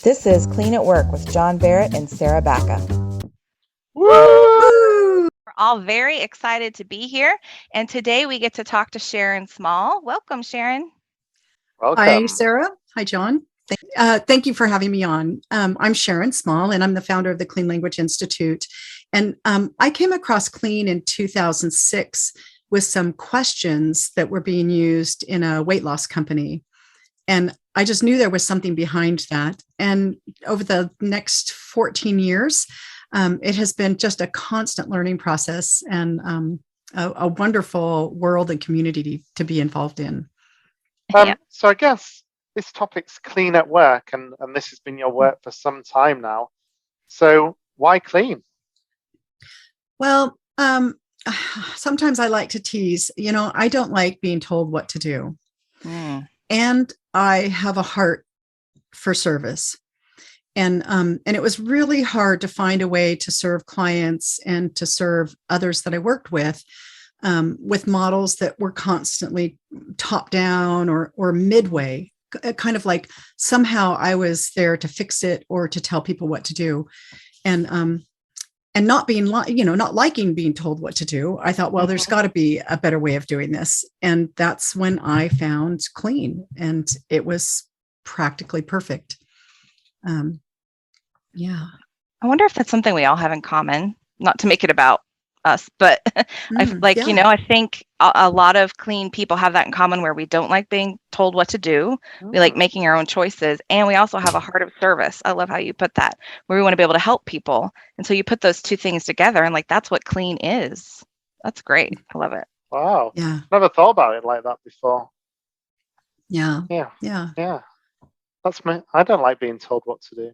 This is Clean at Work with John Barrett and Sarah Bacca. Woo! We're all very excited to be here. And today we get to talk to Sharon Small. Welcome, Sharon. Welcome. Hi, Sarah. Hi, John. Thank you for having me on. I'm Sharon Small, and I'm the founder of the Clean Language Institute. And I came across Clean in 2006 with some questions that were being used in a weight loss company. And I just knew there was something behind that. And over the next 14 years, it has been just a constant learning process and a wonderful world and community to be involved in. So I guess this topic's clean at work, and this has been your work for some time now. So why clean? Well, sometimes I like to tease, I don't like being told what to do. And I have a heart for service. And it was really hard to find a way to serve clients and to serve others that I worked with models that were constantly top down or midway, kind of like somehow I was there to fix it or to tell people what to do. And not being, not liking being told what to do. I thought, well, there's got to be a better way of doing this. And that's when I found Clean, and it was practically perfect. Yeah. I wonder if that's something we all have in common, not to make it about us, but I think a lot of clean people have that in common, where we don't like being told what to do. We like making our own choices, and we also have a heart of service. I love how you put that, where we want to be able to help people. And so you put those two things together, and that's what clean is. That's great. I love it. Wow. Yeah. Never thought about it like that before. Yeah. That's me. I don't like being told what to do.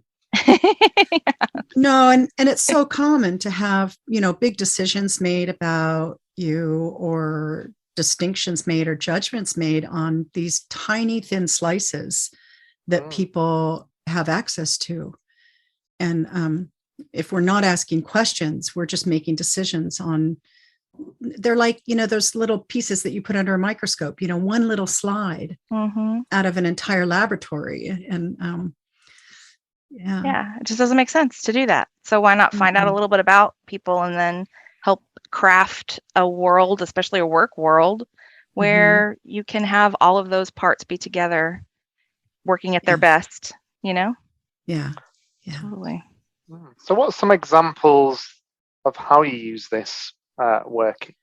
No, and it's so common to have, big decisions made about you, or distinctions made or judgments made on these tiny thin slices that people have access to. And if we're not asking questions, we're just making decisions on, they're like, those little pieces that you put under a microscope, one little slide out of an entire laboratory. And Yeah, it just doesn't make sense to do that. So why not find out a little bit about people and then help craft a world, especially a work world, where you can have all of those parts be together, working at their best, Yeah. Totally. So what are some examples of how you use this work?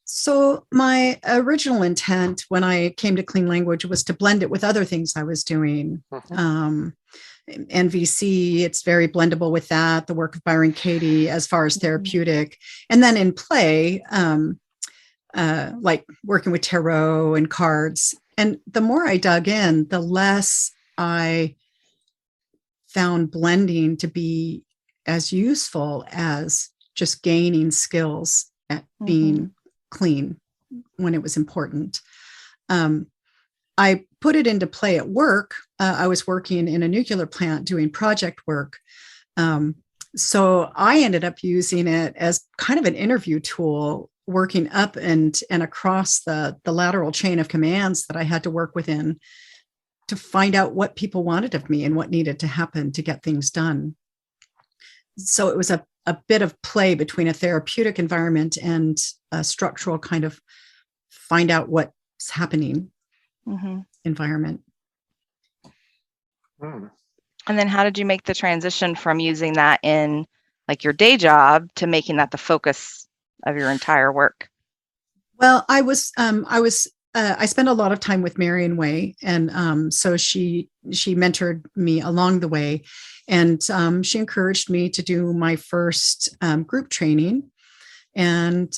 So my original intent when I came to Clean Language was to blend it with other things I was doing. NVC, it's very blendable with that, the work of Byron Katie as far as therapeutic. And then in play, like working with tarot and cards. And the more I dug in, the less I found blending to be as useful as just gaining skills at being clean when it was important. I put it into play at work. I was working in a nuclear plant doing project work. So I ended up using it as kind of an interview tool, working up and across the lateral chain of commands that I had to work within to find out what people wanted of me and what needed to happen to get things done. So it was a bit of play between a therapeutic environment and a structural kind of find out what's happening environment. And then how did you make the transition from using that in your day job to making that the focus of your entire work? Well, I spent a lot of time with Marion Way, and so she mentored me along the way, and she encouraged me to do my first group training. And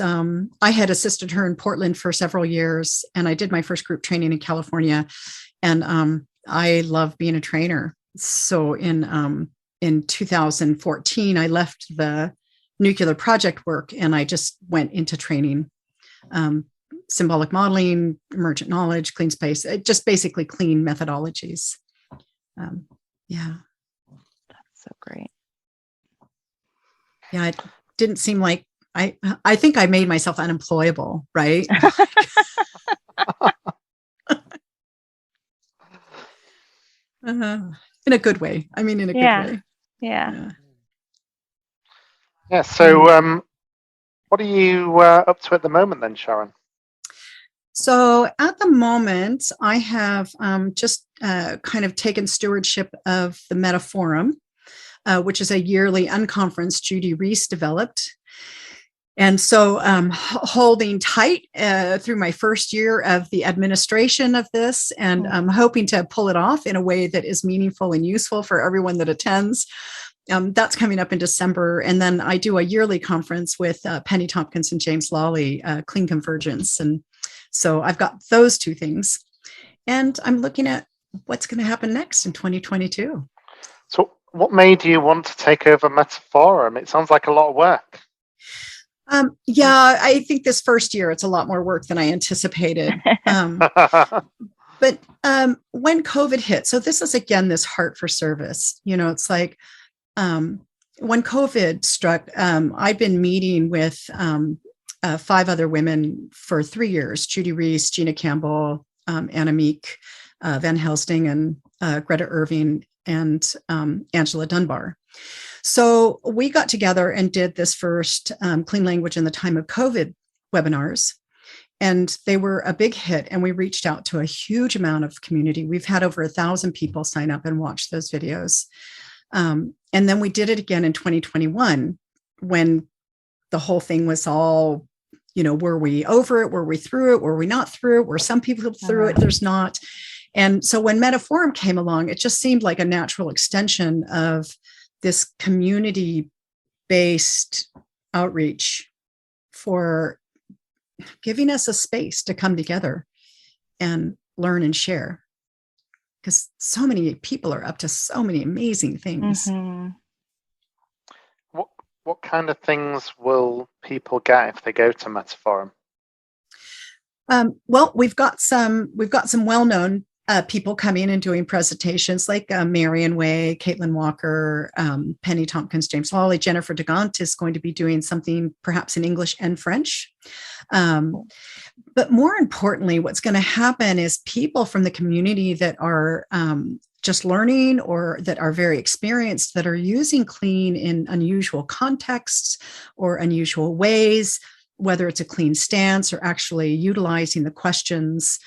I had assisted her in Portland for several years, and I did my first group training in California. And I love being a trainer. So in 2014, I left the nuclear project work, and I just went into training. Symbolic modeling, emergent knowledge, clean space, just basically clean methodologies. That's so great. Yeah, it didn't seem like I think I made myself unemployable, right? in a good way. I mean, in a good way. Yeah. Yeah. So, what are you up to at the moment then, Sharon? So at the moment, I have just kind of taken stewardship of the Metaphorum, which is a yearly unconference Judy Reese developed. And so holding tight through my first year of the administration of this, and I'm hoping to pull it off in a way that is meaningful and useful for everyone that attends. That's coming up in December. And then I do a yearly conference with Penny Tompkins and James Lawley, Clean Convergence. And so I've got those two things. And I'm looking at what's going to happen next in 2022. So what made you want to take over Metaphorum? It sounds like a lot of work. Yeah, I think this first year, it's a lot more work than I anticipated. But when COVID hit, so this is, again, this heart for service, it's like when COVID struck, I'd been meeting with 5 other women for 3 years: Judy Reese, Gina Campbell, Anna Meek, Van Helsting, and Greta Irving, and Angela Dunbar. So we got together and did this first Clean Language in the Time of COVID webinars, and they were a big hit, and we reached out to a huge amount of community. We've had over 1,000 people sign up and watch those videos. And then we did it again in 2021 when the whole thing was all, were we over it? Were we through it? Were we not through it? Were some people through it? There's not. And so when Metaphorum came along, it just seemed like a natural extension of this community-based outreach for giving us a space to come together and learn and share. Because so many people are up to so many amazing things. Mm-hmm. What kind of things will people get if they go to Metaphorum? Well, we've got some well-known people coming and doing presentations like Marion Way, Caitlin Walker, Penny Tompkins, James Lawley. Jennifer DeGant is going to be doing something perhaps in English and French. But more importantly, what's going to happen is people from the community that are just learning or that are very experienced, that are using clean in unusual contexts or unusual ways, whether it's a clean stance or actually utilizing the questions.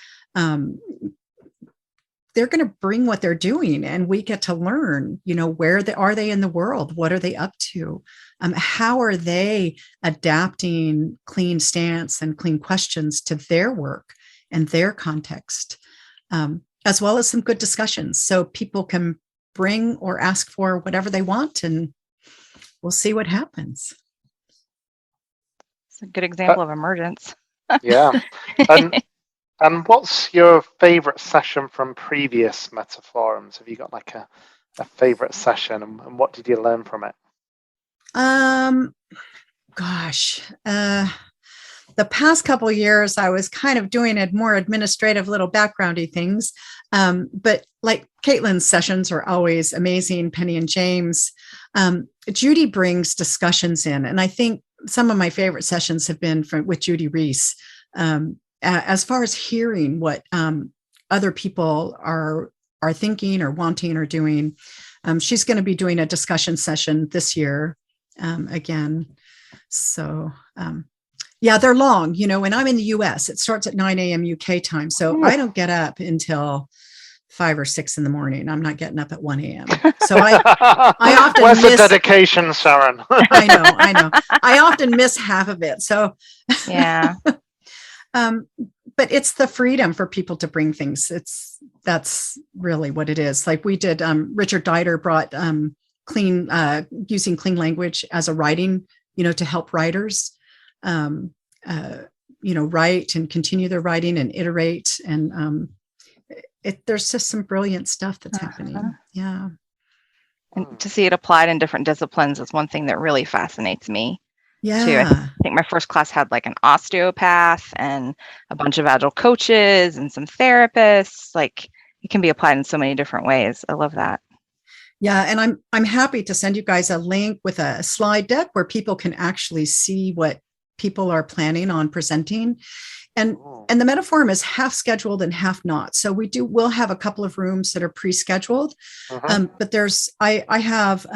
They're going to bring what they're doing, and we get to learn, where are they in the world? What are they up to? How are they adapting clean stance and clean questions to their work and their context, as well as some good discussions. So people can bring or ask for whatever they want, and we'll see what happens. It's a good example of emergence. Yeah. And what's your favorite session from previous Metaphorums? Have you got like a favorite session, and what did you learn from it? The past couple of years, I was kind of doing more administrative little backgroundy things. But like Caitlin's sessions are always amazing, Penny and James. Judy brings discussions in, and I think some of my favorite sessions have been with Judy Reese. As far as hearing what other people are thinking or wanting or doing. She's going to be doing a discussion session this year again. So yeah, they're long. When I'm in the US, it starts at 9 a.m. UK time. So I don't get up until 5 or 6 in the morning. I'm not getting up at 1 a.m. So I often Where's miss the dedication, Sharon? I know. I often miss half of it. So yeah. But it's the freedom for people to bring things. That's really what it is. Like we did, Richard Dieter brought using clean language as a writing, to help writers, write and continue their writing and iterate. And there's just some brilliant stuff that's happening. Yeah. And to see it applied in different disciplines is one thing that really fascinates me. Yeah. Too. I think my first class had like an osteopath and a bunch of agile coaches and some therapists. Like it can be applied in so many different ways. I love that. Yeah. And I'm happy to send you guys a link with a slide deck where people can actually see what people are planning on presenting. And the Metaphorum is half scheduled and half not. So we'll have a couple of rooms that are pre-scheduled. But I have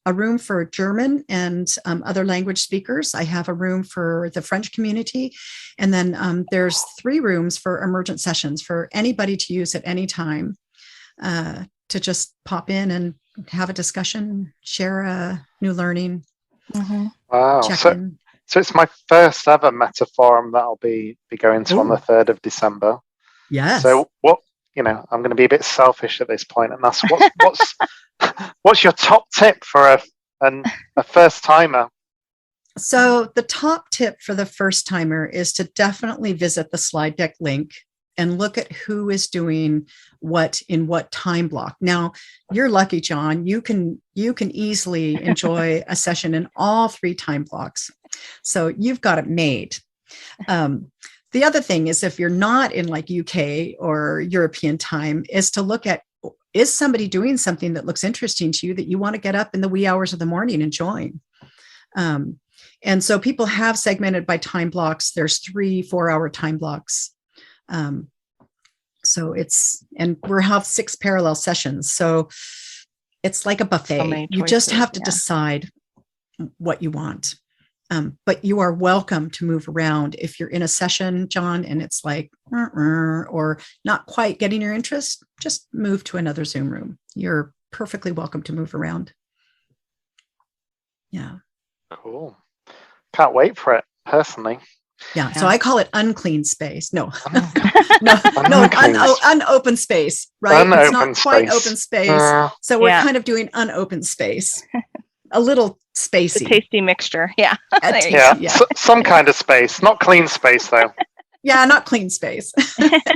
a room for German and other language speakers. I have a room for the French community. And then there's 3 rooms for emergent sessions for anybody to use at any time, to just pop in and have a discussion, share a new learning. Wow. So it's my first ever Metaphorum that I'll be going to on the 3rd of December. Yes. So what, I'm going to be a bit selfish at this point and ask what's your top tip for a first timer? So the top tip for the first timer is to definitely visit the slide deck link and look at who is doing what in what time block. Now, you're lucky, John. You can easily enjoy a session in all 3 time blocks. So you've got it made. The other thing is, if you're not in like UK or European time, is to look at, is somebody doing something that looks interesting to you that you want to get up in the wee hours of the morning and join? And so people have segmented by time blocks. There's 3 4-hour time blocks. So we'll have 6 parallel sessions. So it's like a buffet. You just have to decide what you want. But you are welcome to move around. If you're in a session, John, and it's like, or not quite getting your interest, just move to another Zoom room. You're perfectly welcome to move around. Yeah. Cool. Can't wait for it, personally. Yeah. So I call it unclean space. No, Unclean. unopen space, right? It's not quite space. open space. So we're kind of doing unopened space. A little spacey. A tasty mixture. Yeah. Some kind of space, not clean space though. Yeah, not clean space.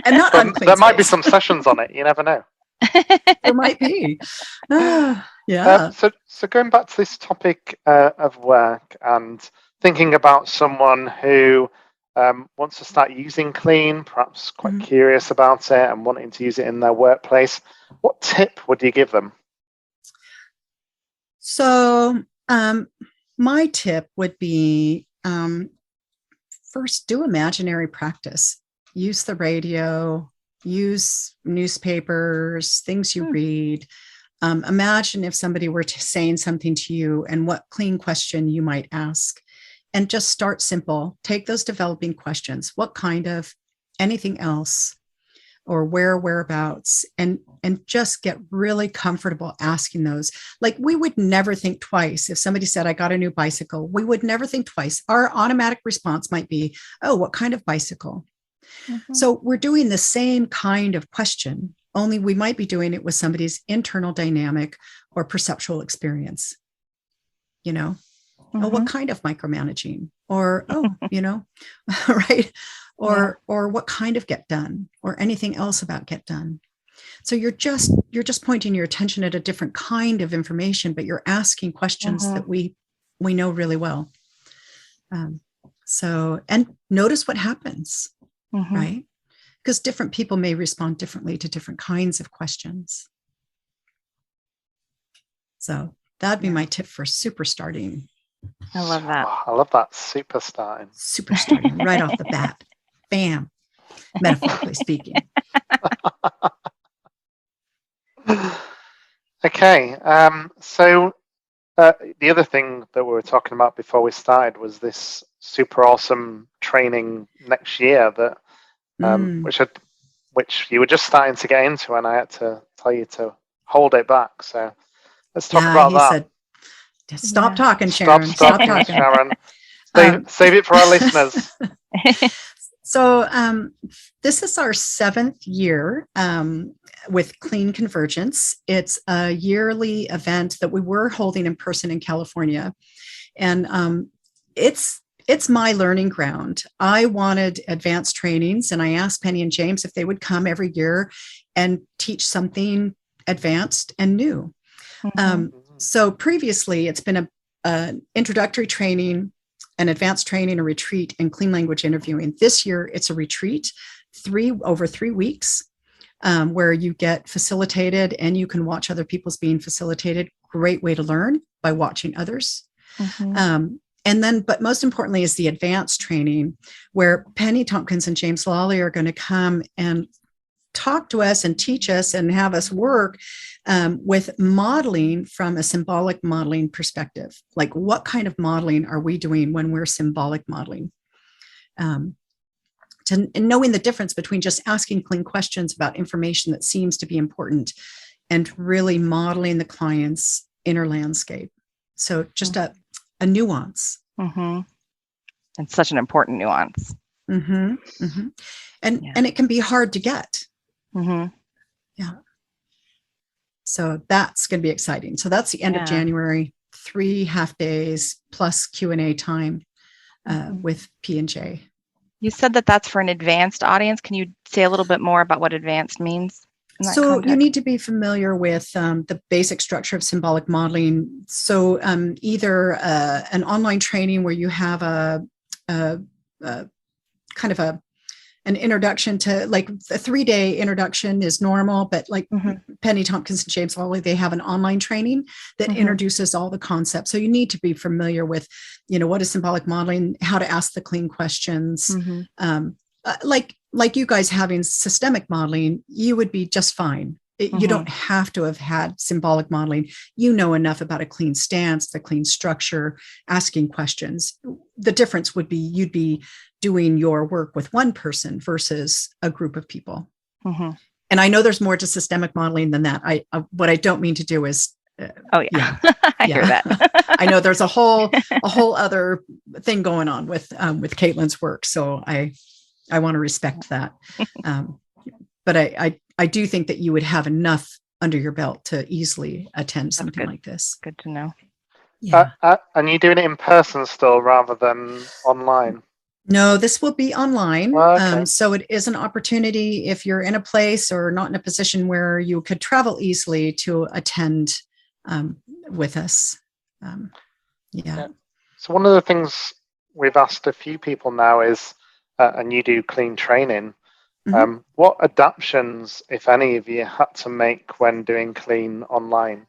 And not unclean There might be space. some sessions on it, you never know. There might be. Yeah. So going back to this topic of work and thinking about someone who wants to start using Clean, perhaps quite curious about it and wanting to use it in their workplace, what tip would you give them? So my tip would be, first, do imaginary practice. Use the radio, use newspapers, things you read. Imagine if somebody were saying something to you and what Clean question you might ask. And just start simple. Take those developing questions. What kind of, anything else, or whereabouts, and just get really comfortable asking those. Like, we would never think twice. If somebody said, I got a new bicycle, we would never think twice. Our automatic response might be, oh, what kind of bicycle? So we're doing the same kind of question, only we might be doing it with somebody's internal dynamic or perceptual experience. Oh, what kind of micromanaging? Or, right? Or what kind of get done, or anything else about get done. So you're just pointing your attention at a different kind of information, but you're asking questions that we know really well. And notice what happens, right? Because different people may respond differently to different kinds of questions. So that'd be my tip for super starting. I love that. I love that. Super starting. Super starting right off the bat. Bam. Metaphorically speaking. Okay. So the other thing that we were talking about before we started was this super awesome training next year that which you were just starting to get into, and I had to tell you to hold it back. So let's talk about that. Said, stop talking, Sharon. Stop talking, Sharon. Save it for our listeners. So this is our 7th year with Clean Convergence. It's a yearly event that we were holding in person in California. And it's my learning ground. I wanted advanced trainings, and I asked Penny and James if they would come every year and teach something advanced and new. So previously, it's been an introductory training, an advanced training, a retreat, and clean language interviewing. This year, it's a retreat, over 3 weeks, where you get facilitated and you can watch other people's being facilitated. Great way to learn by watching others. And then, but most importantly is the advanced training, where Penny Tompkins and James Lawley are going to come and talk to us and teach us and have us work with modeling from a symbolic modeling perspective. Like, what kind of modeling are we doing when we're symbolic modeling? And knowing the difference between just asking clean questions about information that seems to be important and really modeling the client's inner landscape. So just a nuance. Mm-hmm. And such an important nuance. Mm-hmm. Mm-hmm. And it can be hard to get. Mm-hmm. Yeah. So that's going to be exciting. So that's the end of January, 3 half days plus Q&A time with P&J. You said that that's for an advanced audience. Can you say a little bit more about what advanced means? So you need to be familiar with the basic structure of symbolic modeling. So either an online training where you have a kind of an introduction to, like, a 3-day introduction is normal, but like Penny Tompkins and James Lawley, they have an online training that introduces all the concepts. So you need to be familiar with, what is symbolic modeling, how to ask the clean questions. Like you guys having systemic modeling, you would be just fine. You don't have to have had symbolic modeling. You know enough about a clean stance, the clean structure, asking questions. The difference would be you'd be doing your work with one person versus a group of people. And I know there's more to systemic modeling than that. What I don't mean to do is I hear that. I know there's a whole other thing going on with Caitlin's work. So I want to respect that. But I do think that you would have enough under your belt to easily attend something like this. Good to know. Yeah. And you're doing it in person still rather than online? No, this will be online. Okay. So it is an opportunity if you're in a place or not in a position where you could travel easily to attend with us. So one of the things we've asked a few people now is, and you do clean training, what adaptations, if any, have you had to make when doing clean online?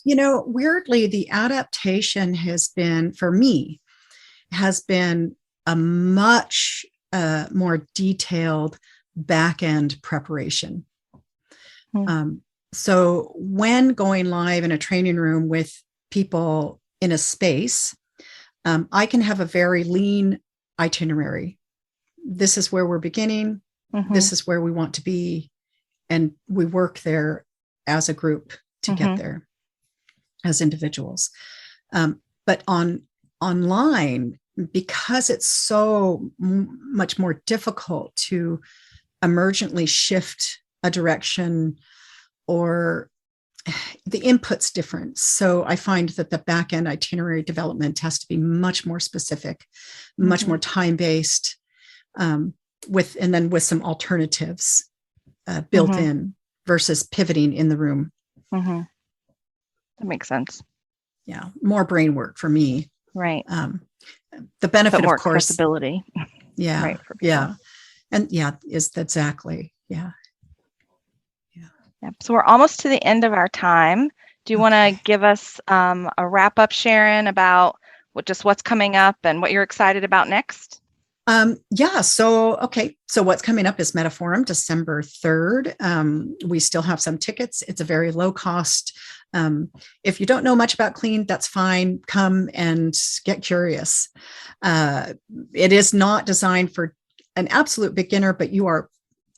Weirdly, the adaptation has been, for me, a much more detailed back-end preparation. So when going live in a training room with people in a space, I can have a very lean itinerary. This is where we're beginning. This is where we want to be. And we work there as a group to get there as individuals. But online, because it's so much more difficult to emergently shift a direction, or the input's different. So I find that the back-end itinerary development has to be much more specific, much more time-based, with some alternatives built in versus pivoting in the room. That makes sense. Yeah, more brain work for me. Right. The benefit, more of course, accessibility. Yeah. Right, and is exactly. Yeah. Yep. So we're almost to the end of our time. Do you want to give us a wrap up, Sharon, about what's coming up and what you're excited about next? So what's coming up is Metaphorum, December 3rd. We still have some tickets. It's a very low cost. If you don't know much about clean, that's fine. Come and get curious. It is not designed for an absolute beginner, but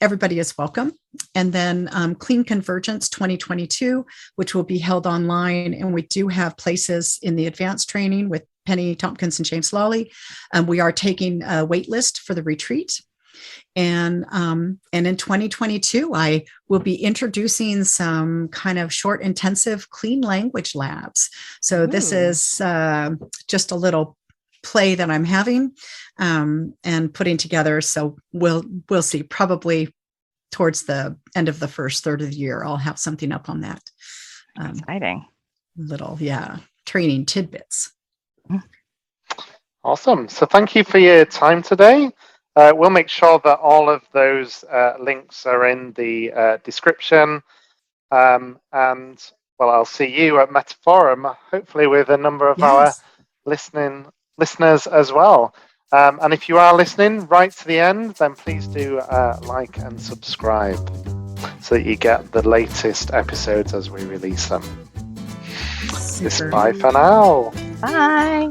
everybody is welcome. And then Clean Convergence 2022, which will be held online. And we do have places in the advanced training with Penny Tompkins and James Lawley. We are taking a wait list for the retreat. And in 2022, I will be introducing some kind of short, intensive clean language labs. So this is just a little play that I'm having and putting together. So we'll see. Probably towards the end of the first third of the year, I'll have something up on that. Exciting. Little, training tidbits. Awesome. So thank you for your time today. We'll make sure that all of those links are in the description. And I'll see you at Metaphorum, hopefully with a number of our listeners as well. And if you are listening right to the end, then please do like and subscribe so that you get the latest episodes as we release them. Bye for now. Bye.